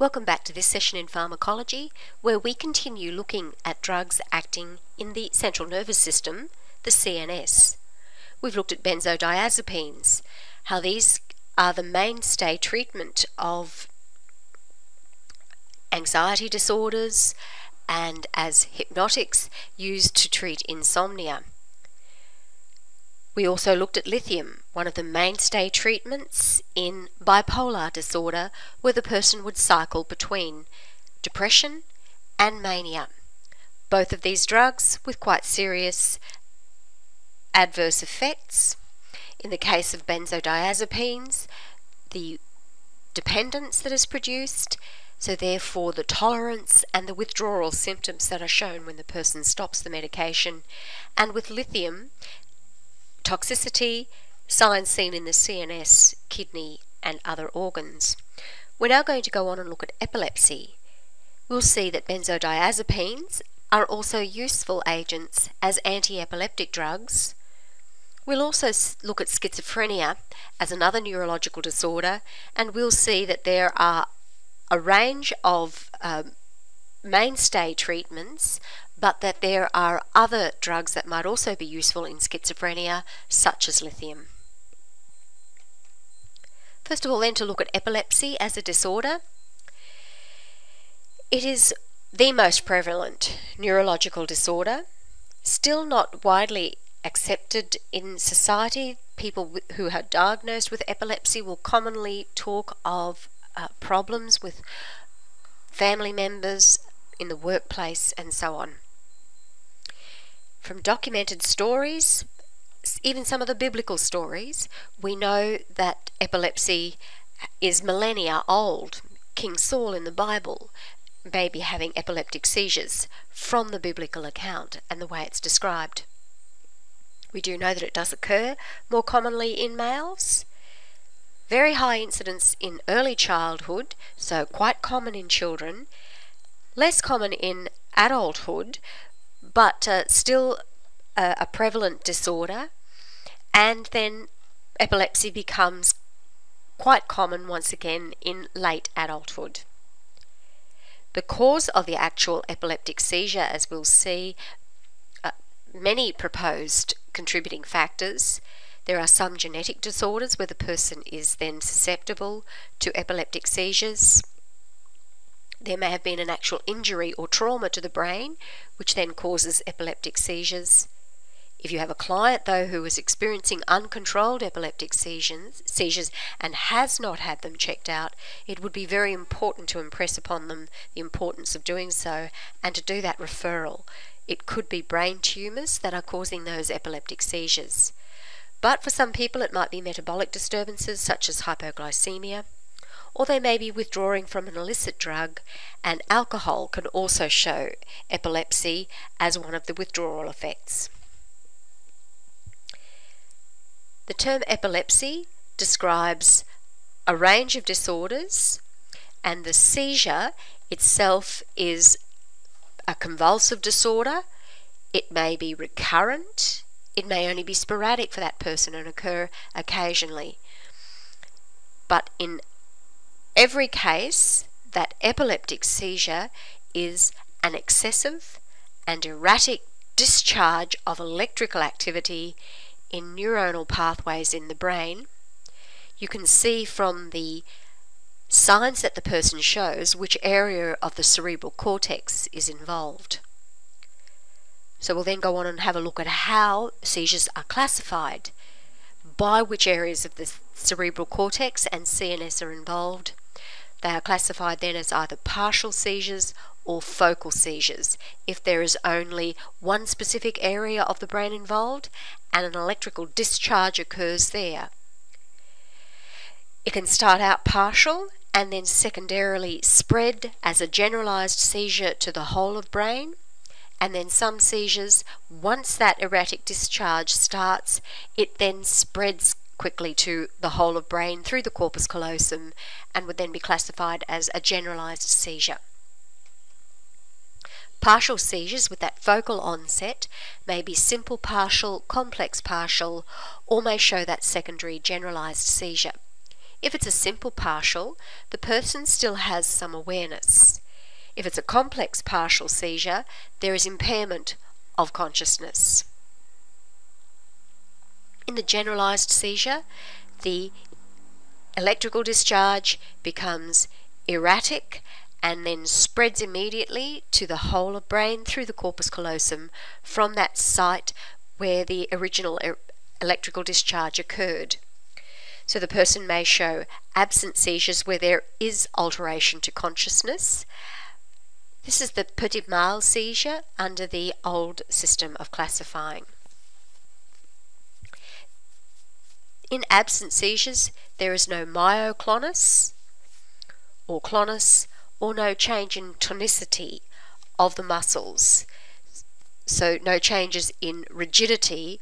Welcome back to this session in pharmacology, where we continue looking at drugs acting in the central nervous system, the CNS. We've looked at benzodiazepines, how these are the mainstay treatment of anxiety disorders and as hypnotics used to treat insomnia. We also looked at lithium, one of the mainstay treatments in bipolar disorder, where the person would cycle between depression and mania. Both of these drugs with quite serious adverse effects. In the case of benzodiazepines, the dependence that is produced, so therefore the tolerance and the withdrawal symptoms that are shown when the person stops the medication. And with lithium, toxicity, signs seen in the CNS, kidney and other organs. We're now going to go on and look at epilepsy. We'll see that benzodiazepines are also useful agents as anti-epileptic drugs. We'll also look at schizophrenia as another neurological disorder, and we'll see that there are a range of mainstay treatments, but that there are other drugs that might also be useful in schizophrenia, such as lithium. First of all, then, to look at epilepsy as a disorder. It is the most prevalent neurological disorder, still not widely accepted in society. People who are diagnosed with epilepsy will commonly talk of problems with family members, in the workplace, and so on. From documented stories, even some of the biblical stories, we know that epilepsy is millennia old. King Saul in the Bible may be having epileptic seizures from the biblical account and the way it's described. We do know that it does occur more commonly in males. Very high incidence in early childhood, so quite common in children. Less common in adulthood, but still a prevalent disorder. And then epilepsy becomes quite common once again in late adulthood. The cause of the actual epileptic seizure, as we'll see, many proposed contributing factors. There are some genetic disorders where the person is then susceptible to epileptic seizures. There may have been an actual injury or trauma to the brain, which then causes epileptic seizures. If you have a client, though, who is experiencing uncontrolled epileptic seizures and has not had them checked out, it would be very important to impress upon them the importance of doing so and to do that referral. It could be brain tumours that are causing those epileptic seizures. But for some people it might be metabolic disturbances such as hypoglycemia, or they may be withdrawing from an illicit drug, and alcohol can also show epilepsy as one of the withdrawal effects. The term epilepsy describes a range of disorders, and the seizure itself is a convulsive disorder. It may be recurrent. It may only be sporadic for that person and occur occasionally. But in every case, that epileptic seizure is an excessive and erratic discharge of electrical activity in neuronal pathways in the brain. You can see from the signs that the person shows which area of the cerebral cortex is involved. So we'll then go on and have a look at how seizures are classified, by which areas of the cerebral cortex and CNS are involved. They are classified then as either partial seizures or focal seizures, if there is only one specific area of the brain involved and an electrical discharge occurs there. It can start out partial and then secondarily spread as a generalized seizure to the whole of brain, and then some seizures, once that erratic discharge starts, it then spreads quickly to the whole of brain through the corpus callosum and would then be classified as a generalized seizure. Partial seizures with that focal onset may be simple partial, complex partial, or may show that secondary generalized seizure. If it's a simple partial, the person still has some awareness. If it's a complex partial seizure, there is impairment of consciousness. In the generalized seizure, the electrical discharge becomes erratic and then spreads immediately to the whole of brain through the corpus callosum from that site where the original electrical discharge occurred. So the person may show absent seizures where there is alteration to consciousness. This is the petit mal seizure under the old system of classifying. In absent seizures, there is no myoclonus or clonus, or no change in tonicity of the muscles. So no changes in rigidity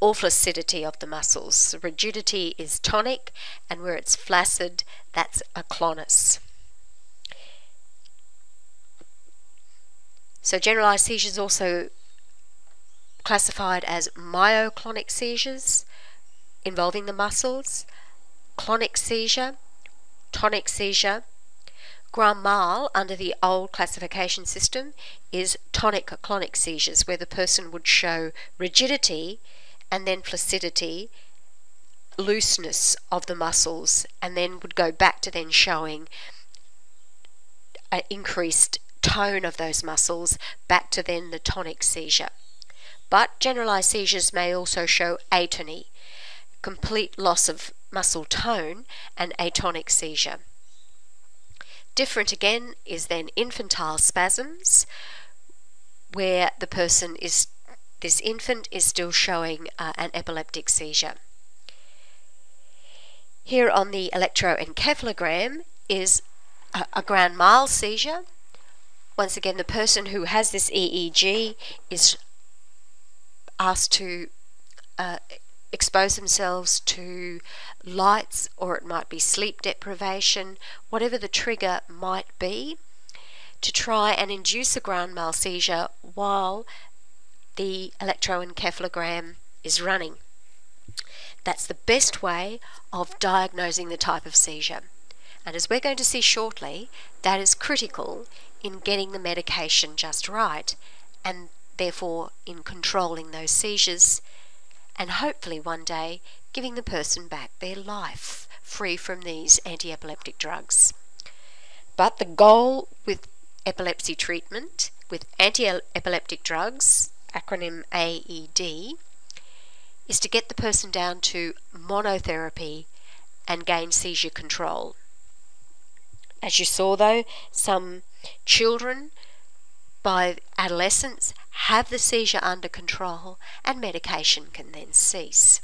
or flaccidity of the muscles. Rigidity is tonic, and where it's flaccid, that's a clonus. So generalized seizures also classified as myoclonic seizures involving the muscles, clonic seizure, tonic seizure. Grand mal under the old classification system is tonic-clonic seizures, where the person would show rigidity and then flaccidity, looseness of the muscles, and then would go back to then showing an increased tone of those muscles, back to then the tonic seizure. But generalized seizures may also show atony, complete loss of muscle tone, and atonic seizure. Different again is then infantile spasms, where the person is, this infant is still showing an epileptic seizure. Here on the electroencephalogram is a grand mal seizure. Once again, the person who has this EEG is asked to expose themselves to lights, or it might be sleep deprivation, whatever the trigger might be, to try and induce a grand mal seizure while the electroencephalogram is running. That's the best way of diagnosing the type of seizure. And as we're going to see shortly, that is critical in getting the medication just right, and therefore in controlling those seizures, and hopefully one day giving the person back their life free from these anti-epileptic drugs. But the goal with epilepsy treatment with anti-epileptic drugs, acronym AED, is to get the person down to monotherapy and gain seizure control. As you saw though, some children by adolescence have the seizure under control, and medication can then cease.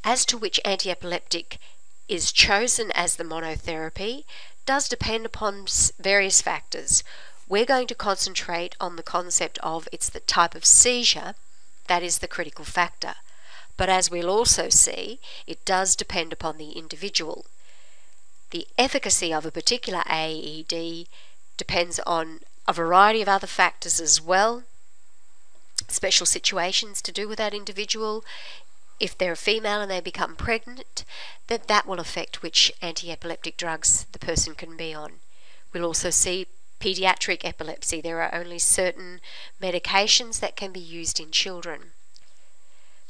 As to which anti-epileptic is chosen as the monotherapy does depend upon various factors. We're going to concentrate on the concept of it's the type of seizure that is the critical factor. But as we'll also see, it does depend upon the individual. The efficacy of a particular AED depends on a variety of other factors as well. Special situations to do with that individual. If they're a female and they become pregnant, then that will affect which anti-epileptic drugs the person can be on. We'll also see pediatric epilepsy. There are only certain medications that can be used in children.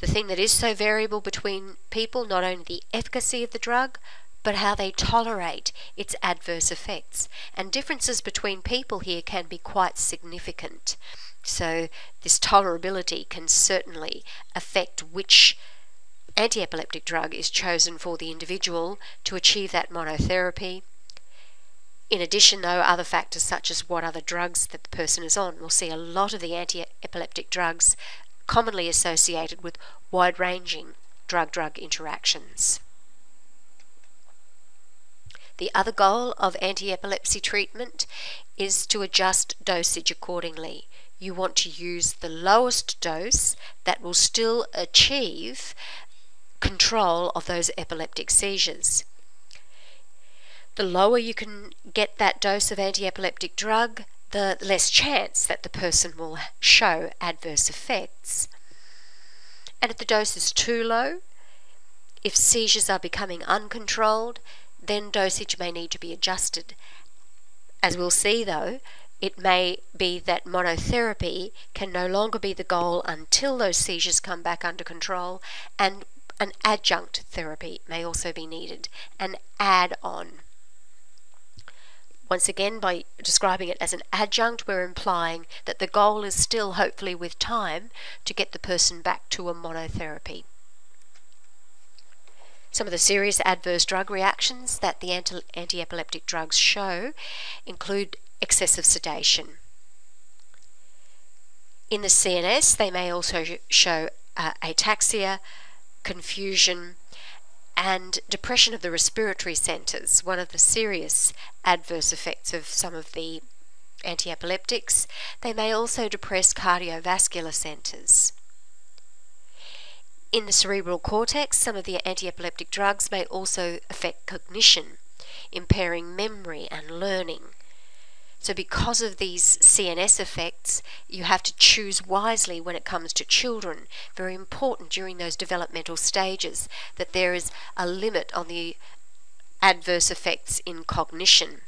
The thing that is so variable between people, not only the efficacy of the drug, but how they tolerate its adverse effects. And differences between people here can be quite significant. So this tolerability can certainly affect which anti-epileptic drug is chosen for the individual to achieve that monotherapy. In addition, though, other factors such as what other drugs that the person is on. We'll see a lot of the anti-epileptic drugs commonly associated with wide-ranging drug-drug interactions. The other goal of anti-epilepsy treatment is to adjust dosage accordingly. You want to use the lowest dose that will still achieve control of those epileptic seizures. The lower you can get that dose of anti-epileptic drug, the less chance that the person will show adverse effects. And if the dose is too low, If seizures are becoming uncontrolled, then dosage may need to be adjusted. As we'll see though, it may be that monotherapy can no longer be the goal until those seizures come back under control, and an adjunct therapy may also be needed, an add-on. Once again, by describing it as an adjunct, we're implying that the goal is still, hopefully with time, to get the person back to a monotherapy. Some of the serious adverse drug reactions that the anti-epileptic drugs show include excessive sedation. In the CNS, they may also show ataxia, confusion, and depression of the respiratory centres, one of the serious adverse effects of some of the anti-epileptics. They may also depress cardiovascular centres. In the cerebral cortex, some of the anti-epileptic drugs may also affect cognition, impairing memory and learning. So because of these CNS effects, you have to choose wisely when it comes to children. Very important during those developmental stages that there is a limit on the adverse effects in cognition.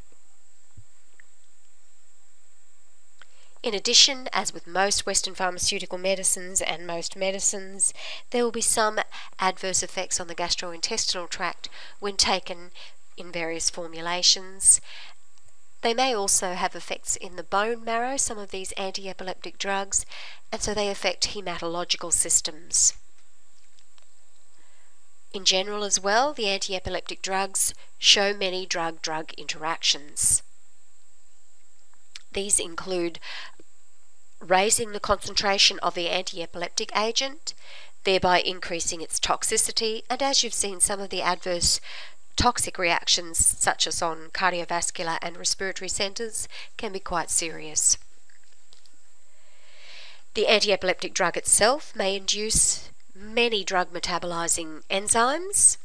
In addition, as with most Western pharmaceutical medicines and most medicines, there will be some adverse effects on the gastrointestinal tract when taken in various formulations. They may also have effects in the bone marrow, some of these anti-epileptic drugs, and so they affect hematological systems. In general as well, the anti-epileptic drugs show many drug-drug interactions. These include raising the concentration of the anti-epileptic agent, thereby increasing its toxicity, and as you've seen, some of the adverse toxic reactions, such as on cardiovascular and respiratory centres, can be quite serious. The anti-epileptic drug itself may induce many drug metabolizing enzymes.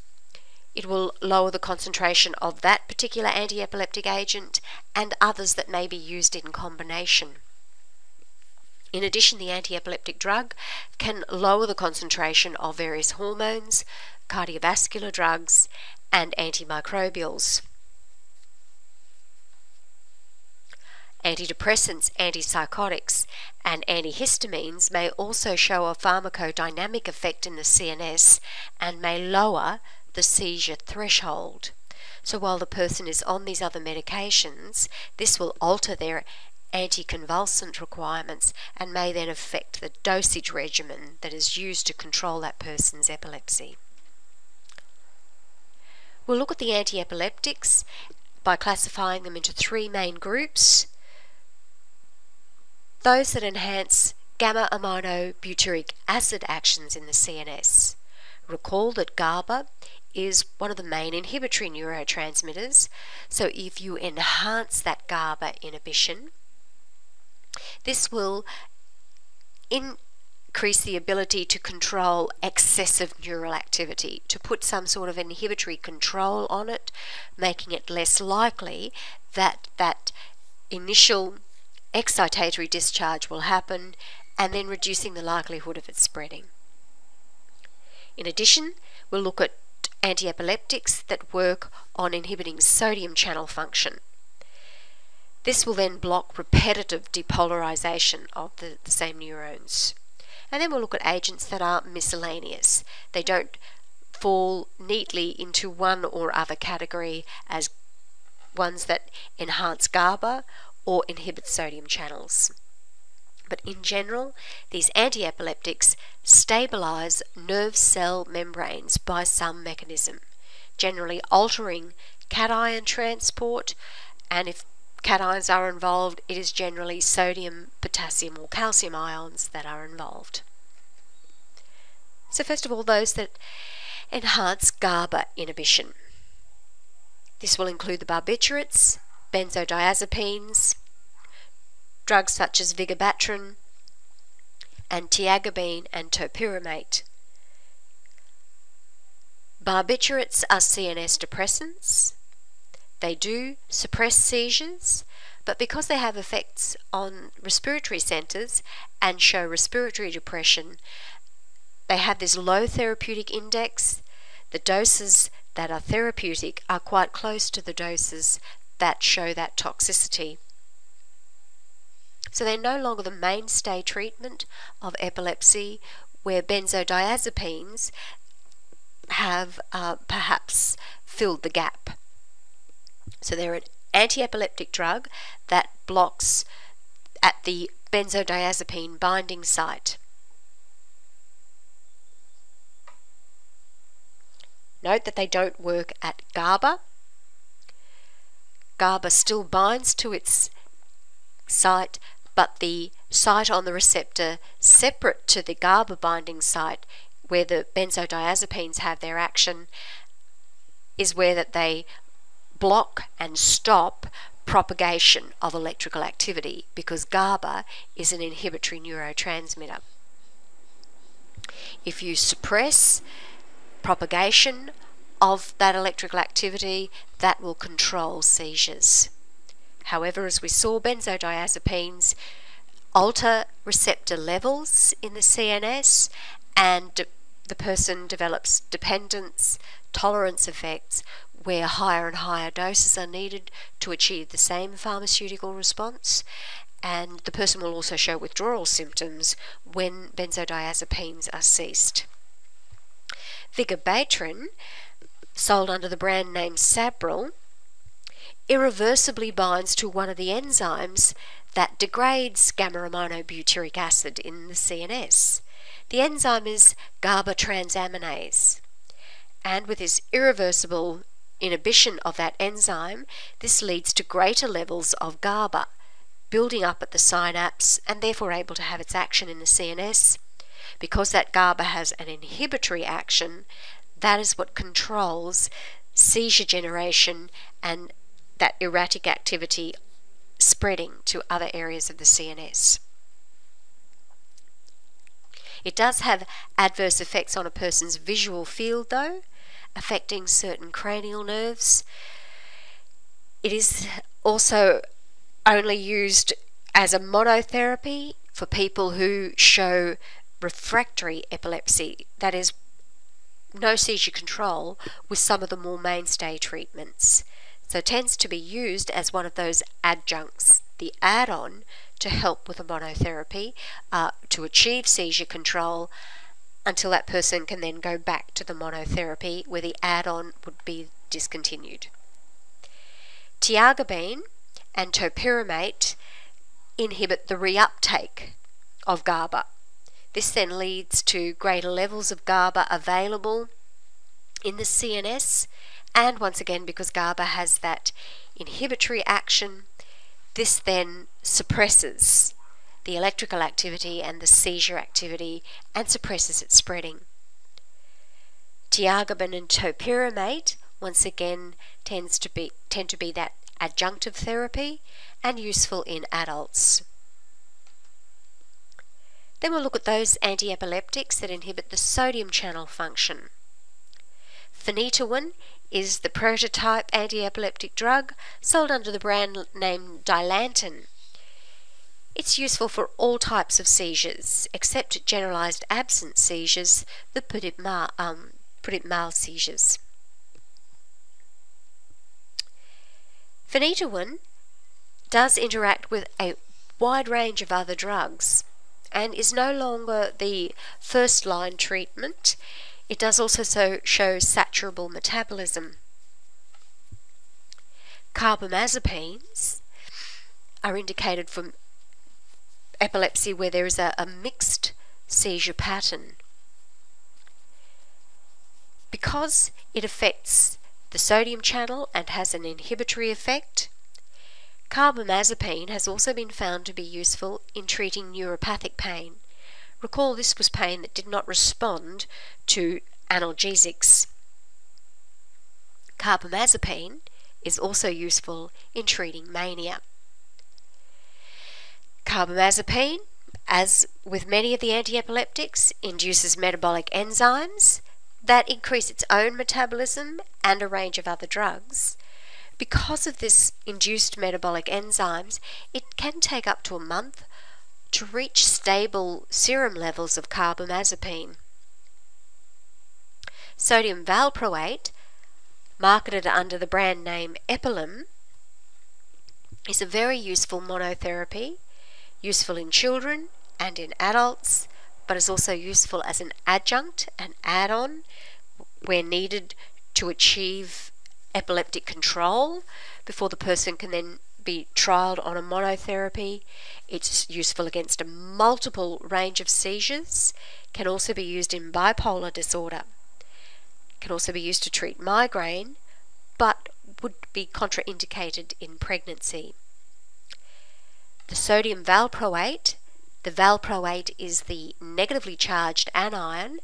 It will lower the concentration of that particular anti-epileptic agent and others that may be used in combination. In addition, the anti-epileptic drug can lower the concentration of various hormones, cardiovascular drugs, and antimicrobials. Antidepressants, antipsychotics, and antihistamines may also show a pharmacodynamic effect in the CNS and may lower the seizure threshold. So while the person is on these other medications, this will alter their anticonvulsant requirements and may then affect the dosage regimen that is used to control that person's epilepsy. We'll look at the anti-epileptics by classifying them into three main groups. Those that enhance gamma-aminobutyric acid actions in the CNS. Recall that GABA is one of the main inhibitory neurotransmitters, so if you enhance that GABA inhibition, this will increase the ability to control excessive neural activity, to put some sort of inhibitory control on it, making it less likely that that initial excitatory discharge will happen, and then reducing the likelihood of it spreading. In addition, we'll look at anti-epileptics that work on inhibiting sodium channel function. This will then block repetitive depolarization of the same neurons. And then we'll look at agents that are miscellaneous. They don't fall neatly into one or other category as ones that enhance GABA or inhibit sodium channels. But in general, these anti-epileptics stabilize nerve cell membranes by some mechanism, generally altering cation transport, and if cations are involved, it is generally sodium, potassium or calcium ions that are involved. So first of all, those that enhance GABA inhibition. This will include the barbiturates, benzodiazepines, drugs such as vigabatrin, and tiagabine and topiramate. Barbiturates are CNS depressants. They do suppress seizures, but because they have effects on respiratory centres and show respiratory depression, they have this low therapeutic index. the doses that are therapeutic are quite close to the doses that show that toxicity. So they're no longer the mainstay treatment of epilepsy, where benzodiazepines have perhaps filled the gap. So they're an anti-epileptic drug that blocks at the benzodiazepine binding site. Note that they don't work at GABA. GABA still binds to its site, but the site on the receptor separate to the GABA binding site, where the benzodiazepines have their action, is where that they block and stop propagation of electrical activity, because GABA is an inhibitory neurotransmitter. If you suppress propagation of that electrical activity, that will control seizures. However, as we saw, benzodiazepines alter receptor levels in the CNS, and the person develops dependence, tolerance effects, where higher and higher doses are needed to achieve the same pharmaceutical response, and the person will also show withdrawal symptoms when benzodiazepines are ceased. Vigabatrin, sold under the brand name Sabril, irreversibly binds to one of the enzymes that degrades gamma-aminobutyric acid in the CNS. The enzyme is GABA transaminase, and with this irreversible inhibition of that enzyme, this leads to greater levels of GABA building up at the synapse, and therefore able to have its action in the CNS. Because that GABA has an inhibitory action, that is what controls seizure generation and that erratic activity spreading to other areas of the CNS. It does have adverse effects on a person's visual field, though, affecting certain cranial nerves. It is also only used as a monotherapy for people who show refractory epilepsy, that is, no seizure control with some of the more mainstay treatments. So it tends to be used as one of those adjuncts, the add-on, to help with a monotherapy to achieve seizure control, until that person can then go back to the monotherapy where the add-on would be discontinued. Tiagabine and topiramate inhibit the reuptake of GABA. This then leads to greater levels of GABA available in the CNS, and once again, because GABA has that inhibitory action, this then suppresses the electrical activity and the seizure activity and suppresses its spreading. Tiagabine and topiramate once again tend to be that adjunctive therapy and useful in adults. Then we'll look at those anti-epileptics that inhibit the sodium channel function. Phenytoin is the prototype anti-epileptic drug sold under the brand name Dilantin. It's useful for all types of seizures, except generalized absence seizures, the petit mal seizures. Phenytoin does interact with a wide range of other drugs and is no longer the first-line treatment. It does also show saturable metabolism. Carbamazepines are indicated for epilepsy where there is a mixed seizure pattern. Because it affects the sodium channel and has an inhibitory effect, carbamazepine has also been found to be useful in treating neuropathic pain. Recall, this was pain that did not respond to analgesics. Carbamazepine is also useful in treating mania. Carbamazepine, as with many of the anti-epileptics, induces metabolic enzymes that increase its own metabolism and a range of other drugs. Because of this induced metabolic enzymes, it can take up to a month to reach stable serum levels of carbamazepine. Sodium valproate, marketed under the brand name Epilum, is a very useful monotherapy, useful in children and in adults, but is also useful as an adjunct, an add-on, where needed to achieve epileptic control before the person can then be trialled on a monotherapy. It's useful against a multiple range of seizures, can also be used in bipolar disorder, can also be used to treat migraine, but would be contraindicated in pregnancy. The sodium valproate, the valproate is the negatively charged anion,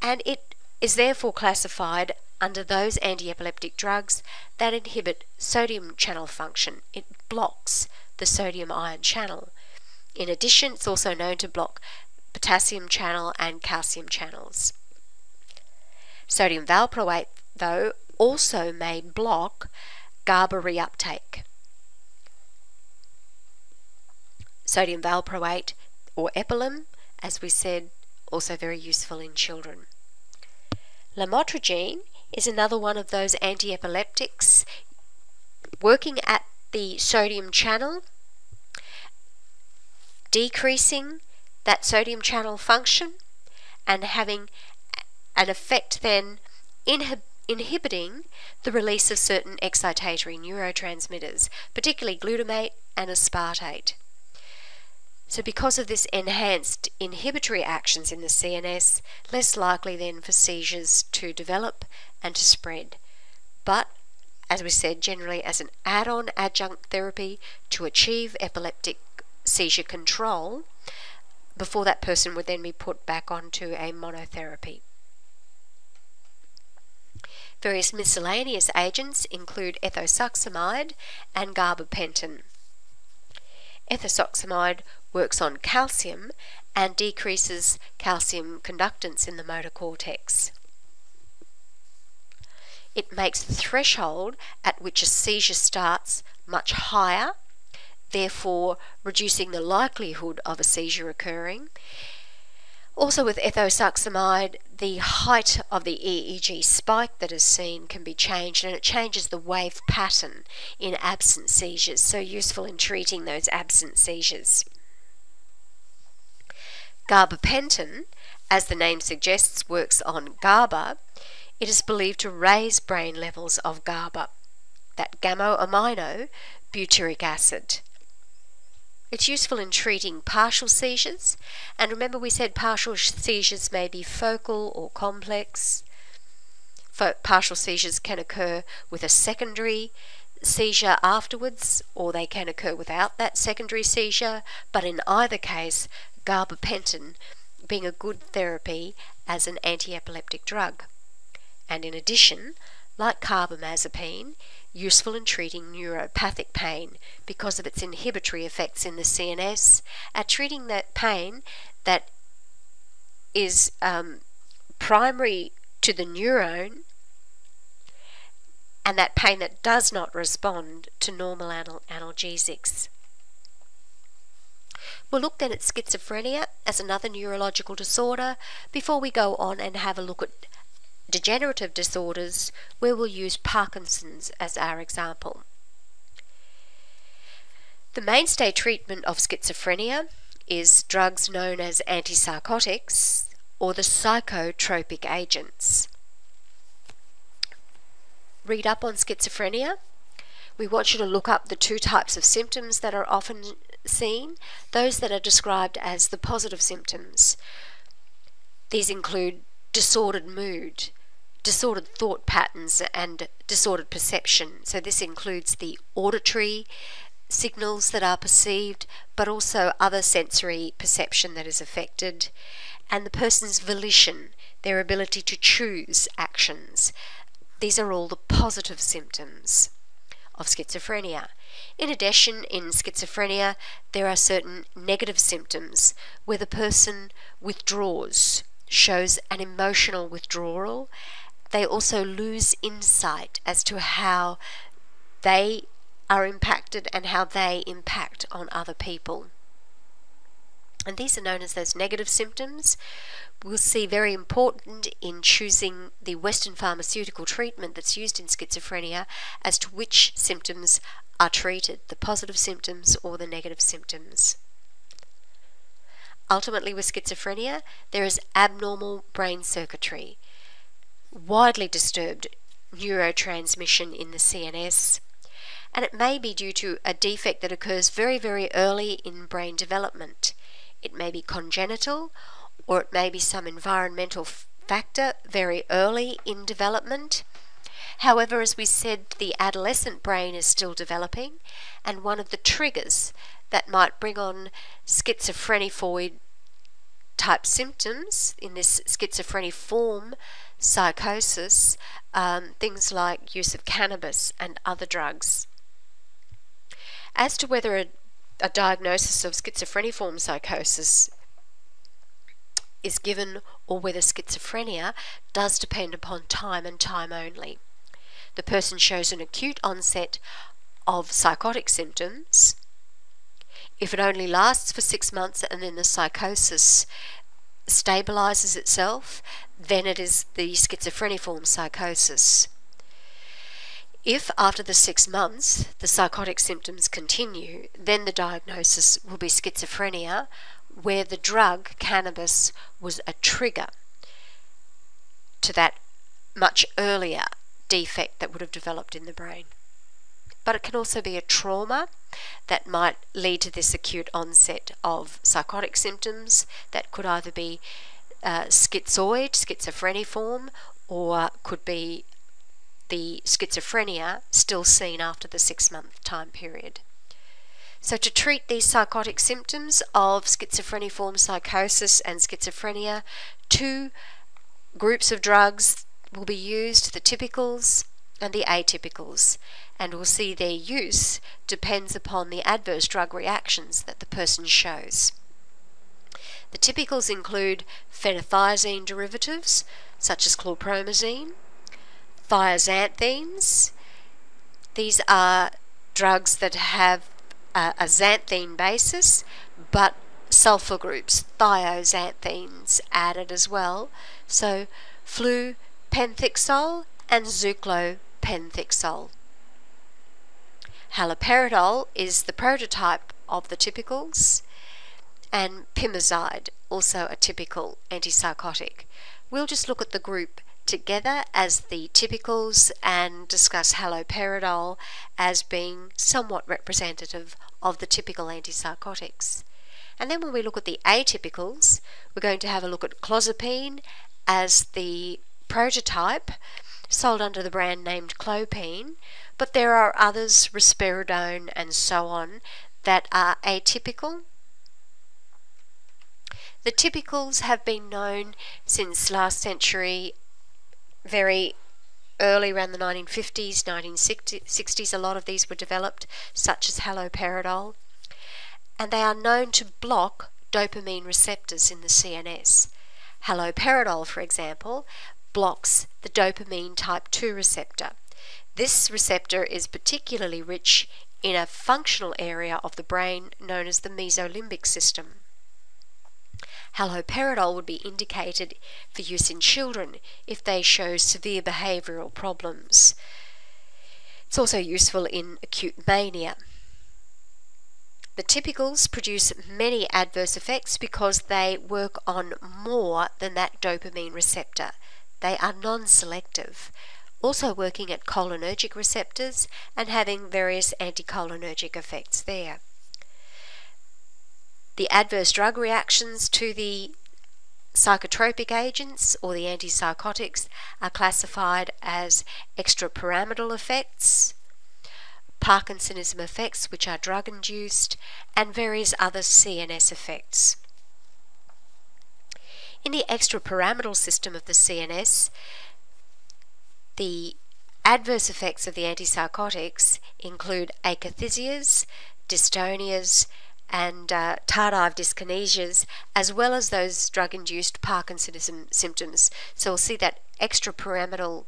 and it is therefore classified under those anti-epileptic drugs that inhibit sodium channel function. It blocks the sodium ion channel. In addition, it's also known to block potassium channel and calcium channels. Sodium valproate, though, also may block GABA reuptake. Sodium valproate, or Epilum, as we said, also very useful in children. Lamotrigine is another one of those anti-epileptics working at the sodium channel, decreasing that sodium channel function and having an effect then inhibiting the release of certain excitatory neurotransmitters, particularly glutamate and aspartate. So because of this enhanced inhibitory actions in the CNS, less likely then for seizures to develop and to spread. But, as we said, generally as an add-on adjunct therapy to achieve epileptic seizure control before that person would then be put back onto a monotherapy. Various miscellaneous agents include ethosuximide and gabapentin. Ethosuximide works on calcium and decreases calcium conductance in the motor cortex. It makes the threshold at which a seizure starts much higher, therefore reducing the likelihood of a seizure occurring. Also with ethosuximide, the height of the EEG spike that is seen can be changed, and it changes the wave pattern in absent seizures, so useful in treating those absent seizures. Gabapentin, as the name suggests, works on GABA. It is believed to raise brain levels of GABA, that gamma-amino butyric acid. It's useful in treating partial seizures, and remember we said partial seizures may be focal or complex. Partial seizures can occur with a secondary seizure afterwards, or they can occur without that secondary seizure, but in either case, gabapentin being a good therapy as an anti-epileptic drug. And in addition, like carbamazepine, useful in treating neuropathic pain because of its inhibitory effects in the CNS, at treating that pain that is primary to the neuron and that pain that does not respond to normal analgesics. We'll look then at schizophrenia as another neurological disorder before we go on and have a look at degenerative disorders, where we'll use Parkinson's as our example. The mainstay treatment of schizophrenia is drugs known as antipsychotics or the psychotropic agents. Read up on schizophrenia. We want you to look up the two types of symptoms that are often seen, those that are described as the positive symptoms. These include disordered mood, disordered thought patterns, and disordered perception. So this includes the auditory signals that are perceived, but also other sensory perception that is affected, and the person's volition, their ability to choose actions. These are all the positive symptoms of schizophrenia. In addition, in schizophrenia, there are certain negative symptoms where the person withdraws, shows an emotional withdrawal. They also lose insight as to how they are impacted and how they impact on other people. And these are known as those negative symptoms. We'll see very important in choosing the Western pharmaceutical treatment that's used in schizophrenia as to which symptoms are treated, the positive symptoms or the negative symptoms. Ultimately, with schizophrenia, there is abnormal brain circuitry, widely disturbed neurotransmission in the CNS, and it may be due to a defect that occurs very, very early in brain development. It may be congenital, or it may be some environmental factor very early in development. However, as we said, the adolescent brain is still developing, and one of the triggers that might bring on schizophrenic type symptoms in this schizophreniform psychosis, things like use of cannabis and other drugs. As to whether a diagnosis of schizophreniform psychosis is given or whether schizophrenia does depend upon time and time only. The person shows an acute onset of psychotic symptoms. If it only lasts for 6 months and then the psychosis stabilizes itself, then it is the schizophreniform psychosis. If after the 6 months the psychotic symptoms continue, then the diagnosis will be schizophrenia, where the drug cannabis was a trigger to that much earlier defect that would have developed in the brain. But it can also be a trauma that might lead to this acute onset of psychotic symptoms that could either be schizoid, schizophreniform, or could be the schizophrenia still seen after the 6-month time period. So to treat these psychotic symptoms of schizophreniform psychosis and schizophrenia, 2 groups of drugs will be used, the typicals and the atypicals, and we'll see their use depends upon the adverse drug reactions that the person shows. The typicals include phenothiazine derivatives such as chlorpromazine, thiazanthines. These are drugs that have a xanthine basis but sulfur groups, thiazanthines, added as well. So flupenthixol and zeuclopenthixol. Haloperidol is the prototype of the typicals, and pimozide, also a typical antipsychotic. We'll just look at the group together as the typicals and discuss haloperidol as being somewhat representative of the typical antipsychotics. And then when we look at the atypicals, we're going to have a look at clozapine as the prototype, sold under the brand named Clopine, but there are others, risperidone and so on, that are atypical. The typicals have been known since last century, very early, around the 1950s, 1960s, a lot of these were developed, such as haloperidol, and they are known to block dopamine receptors in the CNS. Haloperidol, for example, blocks the dopamine type 2 receptor. This receptor is particularly rich in a functional area of the brain known as the mesolimbic system. Haloperidol would be indicated for use in children if they show severe behavioural problems. It's also useful in acute mania. The typicals produce many adverse effects because they work on more than that dopamine receptor. They are non-selective, also working at cholinergic receptors and having various anticholinergic effects there. The adverse drug reactions to the psychotropic agents or the antipsychotics are classified as extrapyramidal effects, Parkinsonism effects, which are drug-induced, and various other CNS effects. In the extrapyramidal system of the CNS, the adverse effects of the antipsychotics include akathisias, dystonias, and tardive dyskinesias, as well as those drug-induced Parkinsonism symptoms. So we'll see that extrapyramidal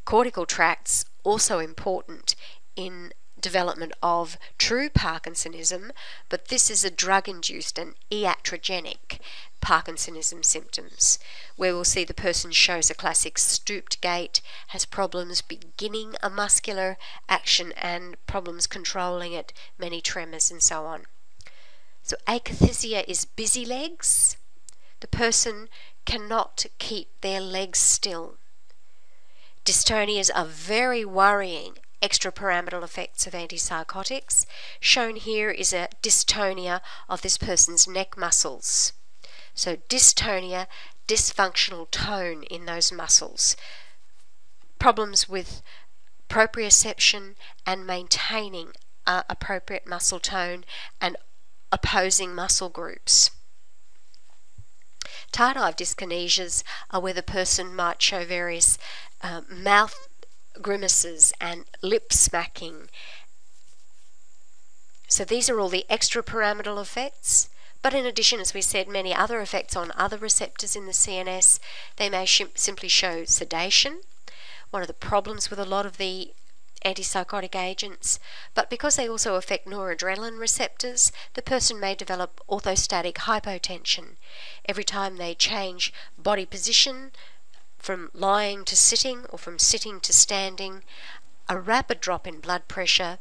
cortical tracts also important in development of true Parkinsonism, but this is a drug-induced and iatrogenic Parkinsonism symptoms, where we'll see the person shows a classic stooped gait, has problems beginning a muscular action and problems controlling it, many tremors and so on. So akathisia is busy legs. The person cannot keep their legs still. Dystonias are very worrying extrapyramidal effects of antipsychotics. Shown here is a dystonia of this person's neck muscles. So dystonia, dysfunctional tone in those muscles. Problems with proprioception and maintaining appropriate muscle tone and opposing muscle groups. Tardive dyskinesias are where the person might show various mouth grimaces and lip smacking. So these are all the extrapyramidal effects. But in addition, as we said, many other effects on other receptors in the CNS. They may simply show sedation, one of the problems with a lot of the antipsychotic agents, but because they also affect noradrenaline receptors, the person may develop orthostatic hypotension. Every time they change body position from lying to sitting or from sitting to standing, a rapid drop in blood pressure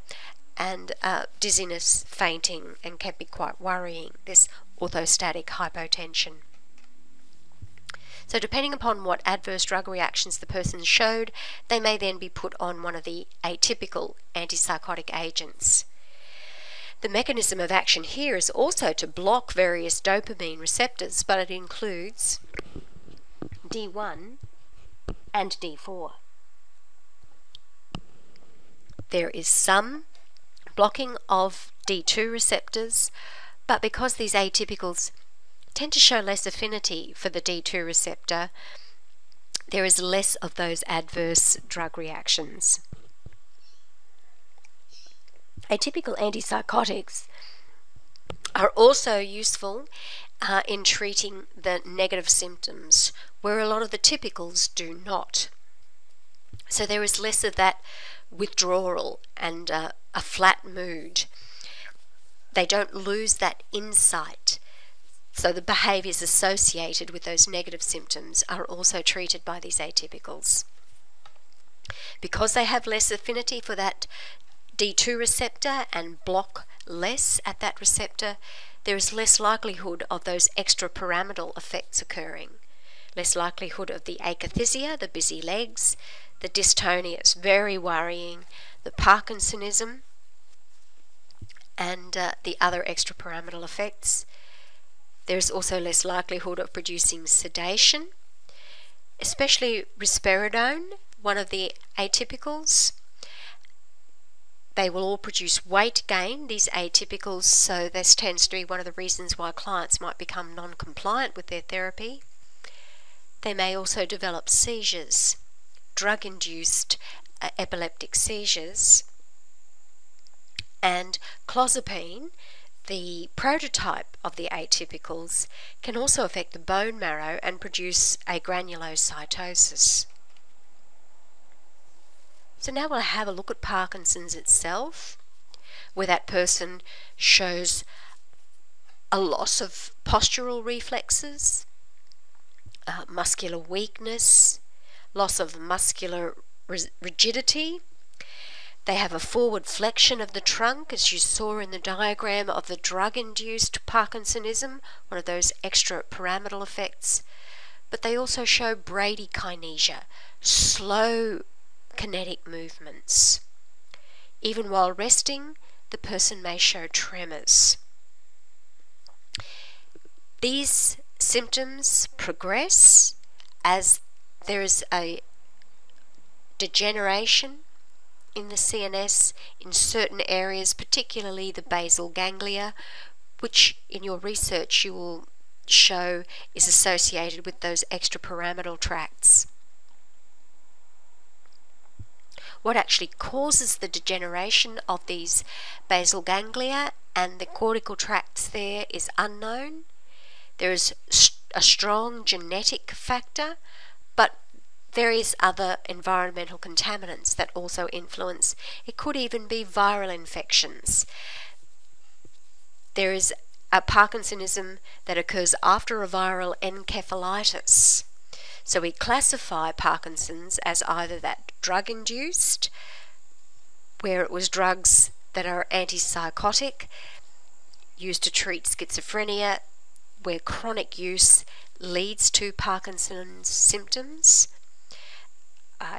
and dizziness, fainting, and can be quite worrying, this orthostatic hypotension. So depending upon what adverse drug reactions the person showed, they may then be put on one of the atypical antipsychotic agents. The mechanism of action here is also to block various dopamine receptors, but it includes D1 and D4. There is some blocking of D2 receptors, but because these atypicals tend to show less affinity for the D2 receptor, there is less of those adverse drug reactions. Atypical antipsychotics are also useful in treating the negative symptoms, where a lot of the typicals do not. So there is less of that withdrawal and a flat mood. They don't lose that insight. So the behaviours associated with those negative symptoms are also treated by these atypicals. Because they have less affinity for that D2 receptor and block less at that receptor, there is less likelihood of those extrapyramidal effects occurring. Less likelihood of the akathisia, the busy legs, the dystonia, it's very worrying, the Parkinsonism, and the other extrapyramidal effects. There is also less likelihood of producing sedation, especially risperidone, one of the atypicals. They will all produce weight gain, these atypicals, so this tends to be one of the reasons why clients might become non-compliant with their therapy. They may also develop seizures, drug-induced epileptic seizures, and clozapine, the prototype of the atypicals, can also affect the bone marrow and produce a granulocytosis. So now we'll have a look at Parkinson's itself, where that person shows a loss of postural reflexes, muscular weakness, loss of muscular rigidity. They have a forward flexion of the trunk, as you saw in the diagram of the drug-induced Parkinsonism, one of those extrapyramidal effects. But they also show bradykinesia, slow kinetic movements. Even while resting, the person may show tremors. These symptoms progress as there is a degeneration in the CNS in certain areas, particularly the basal ganglia, which in your research you will show is associated with those extrapyramidal tracts. What actually causes the degeneration of these basal ganglia and the cortical tracts there is unknown. There is a strong genetic factor, but various other environmental contaminants that also influence. It could even be viral infections. There is a Parkinsonism that occurs after a viral encephalitis. So we classify Parkinson's as either that drug-induced, where it was drugs that are antipsychotic, used to treat schizophrenia, where chronic use leads to Parkinson's symptoms.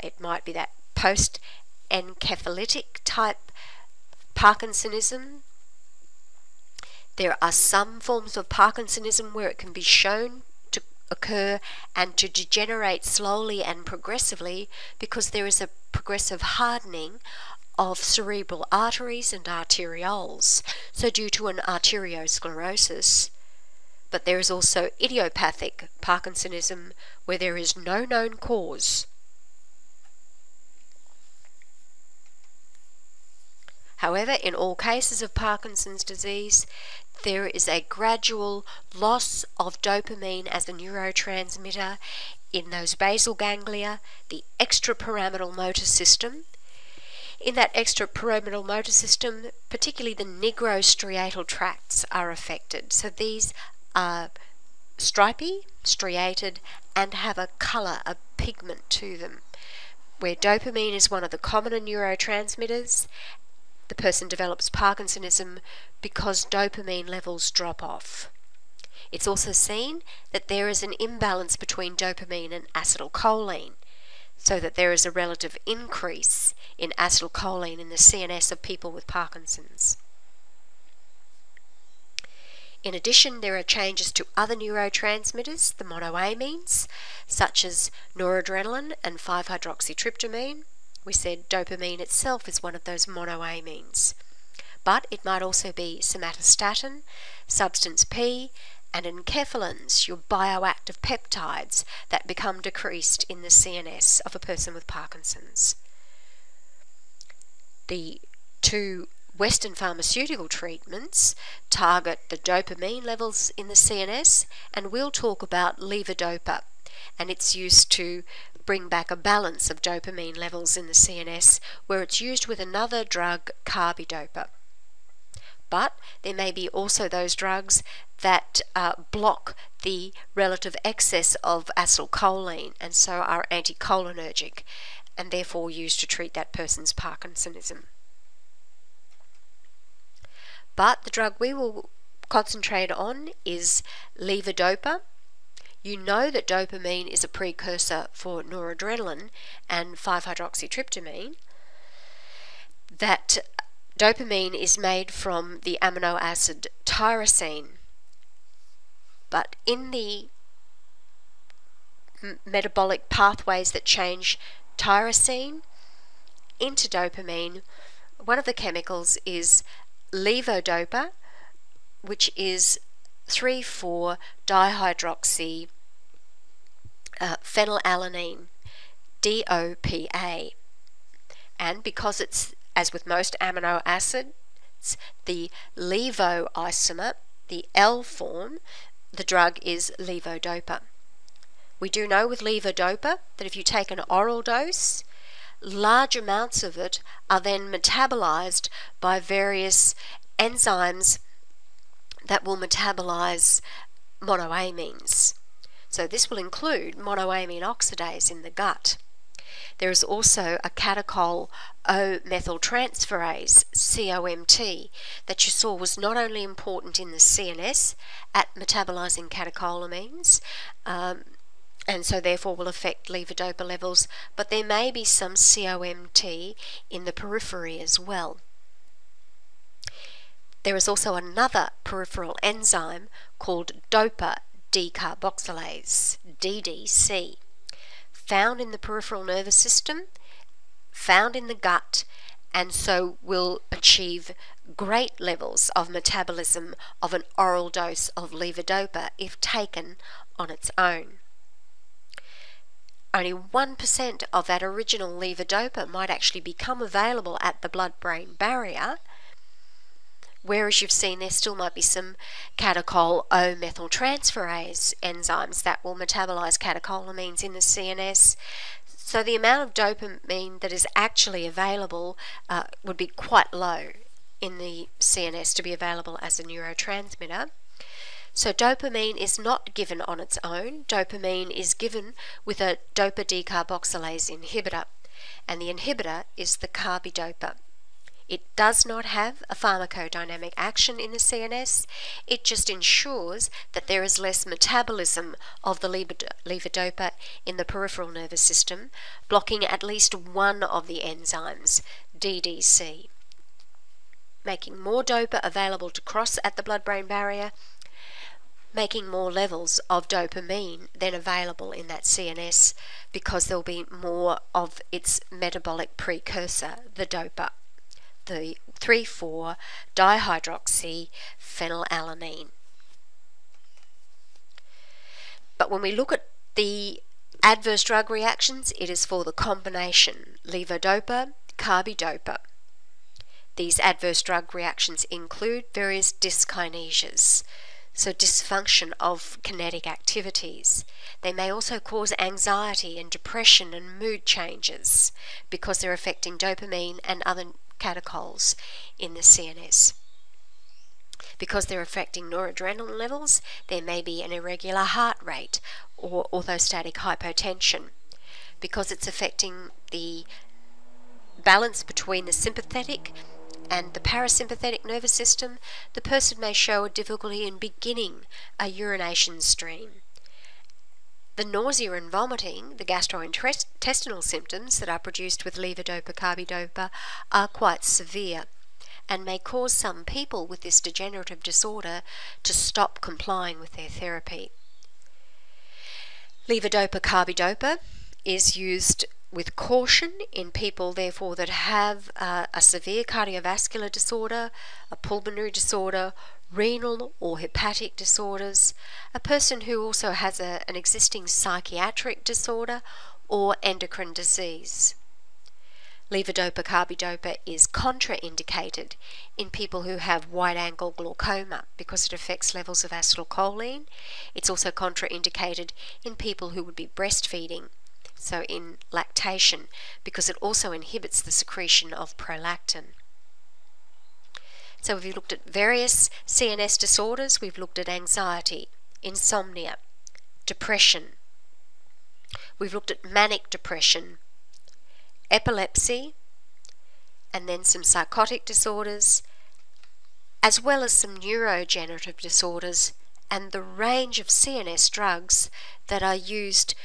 It might be that post-encephalitic type Parkinsonism. There are some forms of Parkinsonism where it can be shown to occur and to degenerate slowly and progressively because there is a progressive hardening of cerebral arteries and arterioles, so due to an arteriosclerosis. But there is also idiopathic Parkinsonism where there is no known cause. However, in all cases of Parkinson's disease, there is a gradual loss of dopamine as a neurotransmitter in those basal ganglia, the extrapyramidal motor system. In that extrapyramidal motor system, particularly the nigrostriatal tracts are affected. So these are stripy, striated, and have a colour, a pigment to them. Where dopamine is one of the commoner neurotransmitters, the person develops Parkinsonism because dopamine levels drop off. It's also seen that there is an imbalance between dopamine and acetylcholine, so that there is a relative increase in acetylcholine in the CNS of people with Parkinson's. In addition, there are changes to other neurotransmitters, the monoamines, such as noradrenaline and 5-hydroxytryptamine. We said dopamine itself is one of those monoamines. But it might also be somatostatin, substance P, and enkephalins, your bioactive peptides that become decreased in the CNS of a person with Parkinson's. The two Western pharmaceutical treatments target the dopamine levels in the CNS, and we'll talk about levodopa and its use to bring back a balance of dopamine levels in the CNS, where it's used with another drug, carbidopa. But there may be also those drugs that block the relative excess of acetylcholine and so are anticholinergic and therefore used to treat that person's Parkinsonism. But the drug we will concentrate on is levodopa. You know that dopamine is a precursor for noradrenaline and 5-hydroxytryptamine, that dopamine is made from the amino acid tyrosine. But in the metabolic pathways that change tyrosine into dopamine, one of the chemicals is levodopa, which is 3,4-dihydroxy phenylalanine, DOPA. And because it's, as with most amino acids, the levo isomer, the L form, the drug is levodopa. We do know with levodopa that if you take an oral dose, large amounts of it are then metabolized by various enzymes that will metabolize monoamines. So this will include monoamine oxidase in the gut. There is also a catechol O-methyltransferase, COMT, that you saw was not only important in the CNS at metabolizing catecholamines, and so therefore will affect levodopa levels, but there may be some COMT in the periphery as well. There is also another peripheral enzyme called dopa decarboxylase, DDC, found in the peripheral nervous system, found in the gut, and so will achieve great levels of metabolism of an oral dose of levodopa if taken on its own. Only 1% of that original levodopa might actually become available at the blood-brain barrier, whereas you've seen there still might be some catechol O-methyltransferase enzymes that will metabolize catecholamines in the CNS. So the amount of dopamine that is actually available would be quite low in the CNS to be available as a neurotransmitter. So dopamine is not given on its own. Dopamine is given with a dopa decarboxylase inhibitor, and the inhibitor is the carbidopa. It does not have a pharmacodynamic action in the CNS. It just ensures that there is less metabolism of the levodopa in the peripheral nervous system, blocking at least one of the enzymes, DDC, making more dopa available to cross at the blood-brain barrier, making more levels of dopamine than available in that CNS, because there will be more of its metabolic precursor, the dopa, the 3,4-dihydroxyphenylalanine. But when we look at the adverse drug reactions, it is for the combination levodopa, carbidopa. These adverse drug reactions include various dyskinesias, so dysfunction of kinetic activities. They may also cause anxiety and depression and mood changes because they're affecting dopamine and other catechols in the CNS. Because they're affecting noradrenaline levels, there may be an irregular heart rate or orthostatic hypotension. Because it's affecting the balance between the sympathetic and the parasympathetic nervous system, the person may show a difficulty in beginning a urination stream. The nausea and vomiting, the gastrointestinal symptoms that are produced with levodopa carbidopa, are quite severe and may cause some people with this degenerative disorder to stop complying with their therapy. Levodopa carbidopa is used with caution in people, therefore, that have a severe cardiovascular disorder, a pulmonary disorder, renal or hepatic disorders, a person who also has an existing psychiatric disorder or endocrine disease. Levodopa carbidopa is contraindicated in people who have wide-angle glaucoma because it affects levels of acetylcholine. It's also contraindicated in people who would be breastfeeding, so in lactation, because it also inhibits the secretion of prolactin. So we've looked at various CNS disorders. We've looked at anxiety, insomnia, depression. We've looked at manic depression, epilepsy, and then some psychotic disorders, as well as some neurodegenerative disorders, and the range of CNS drugs that are used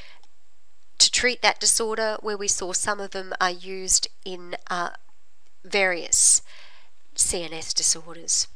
to treat that disorder, where we saw some of them are used in various CNS disorders.